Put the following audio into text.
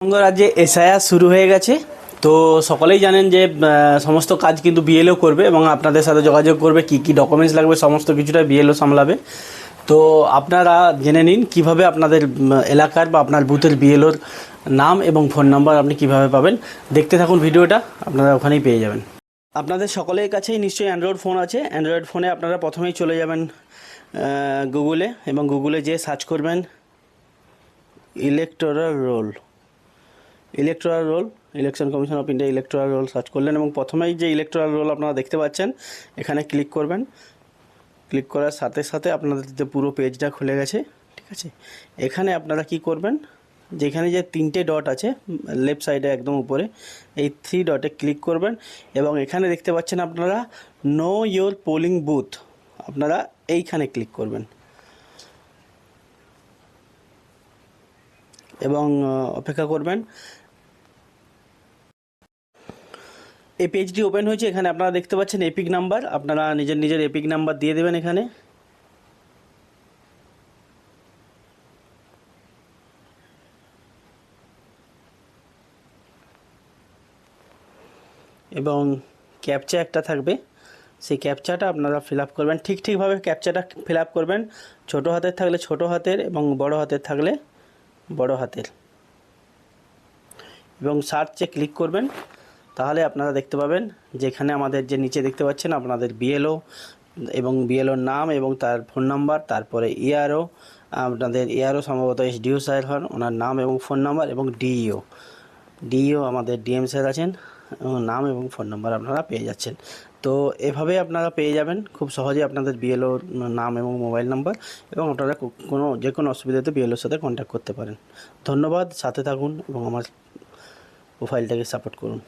পশ্চিমবঙ্গ রাজ্যে এসআইআর শুরু হয়ে গেছে। তো সকলেই জানেন যে সমস্ত কাজ কিন্তু বিএলও করবে এবং আপনাদের সাথে যোগাযোগ করবে, কি কি ডকুমেন্টস লাগবে সমস্ত কিছুটা বিএলও সামলাবে। তো আপনারা জেনে নিন কিভাবে আপনাদের এলাকার বা আপনার বুথের বিএলওর নাম এবং ফোন নাম্বার আপনি কিভাবে পাবেন। দেখতে থাকুন ভিডিওটা, আপনারা ওখানেই পেয়ে যাবেন। আপনাদের সকলের কাছেই নিশ্চয়ই অ্যান্ড্রয়েড ফোন আছে। অ্যান্ড্রয়েড ফোনে আপনারা প্রথমেই চলে যাবেন গুগলে এবং গুগলে যেয়ে সার্চ করবেন electoral role. Election commission of India electoral role search করলেন এবং প্রথমেই যে ইলেকটোরাল রোল আপনারা দেখতে পাচ্ছেন এখানে ক্লিক করবেন। ক্লিক করার সাথে সাথে আপনাদের যে পুরো পেজটা খুলে গেছে, ঠিক আছে। এখানে আপনারা কি করবেন, যেখানে যে তিনটে ডট আছে লেফট সাইডে একদম উপরে, এই 3 ডটে ক্লিক করবেন এবং এখানে দেখতে পাচ্ছেন আপনারা নো ইয়োর পোলিং বুথ, আপনারা এইখানে ক্লিক করবেন এবং অপেক্ষা করবেন। এই পেজটি ওপেন হয়েছে। এখানে আপনারা দেখতে পাচ্ছেন এপিক নাম্বার, আপনারা নিজের এপিক নাম্বার দিয়ে দেবেন এখানে। এবং ক্যাপচা একটা থাকবে, সেই ক্যাপচাটা আপনারা ফিল আপ করবেন। ঠিকভাবে ক্যাপচাটা ফিল আপ করবেন। ছোটো হাতের থাকলে ছোটো হাতের এবং বড় হাতের থাকলে বড় হাতের, এবং সার্চে ক্লিক করবেন। তাহলে আপনারা দেখতে পাবেন যেখানে আমাদের যে নিচে দেখতে পাচ্ছেন আপনাদের বিএলও এবং বিএলওর নাম এবং তার ফোন নাম্বার, তারপরে ইআরও, আপনাদের ইআরও সম্ভবত এসডিও স্যার হন, ওনার নাম এবং ফোন নাম্বার, এবং ডিইও আমাদের ডিএম স্যার আছেন, নাম এবং ফোন নাম্বার আপনারা পেয়ে যাচ্ছেন। তো এভাবে আপনারা পেয়ে যাবেন খুব সহজে আপনাদের বিএলওর নাম এবং মোবাইল নাম্বার, এবং আপনারা যে কোনো অসুবিধাতে বিএলওর সাথে কন্ট্যাক্ট করতে পারেন। ধন্যবাদ, সাথে থাকুন এবং আমার প্রোফাইলটাকে সাপোর্ট করুন।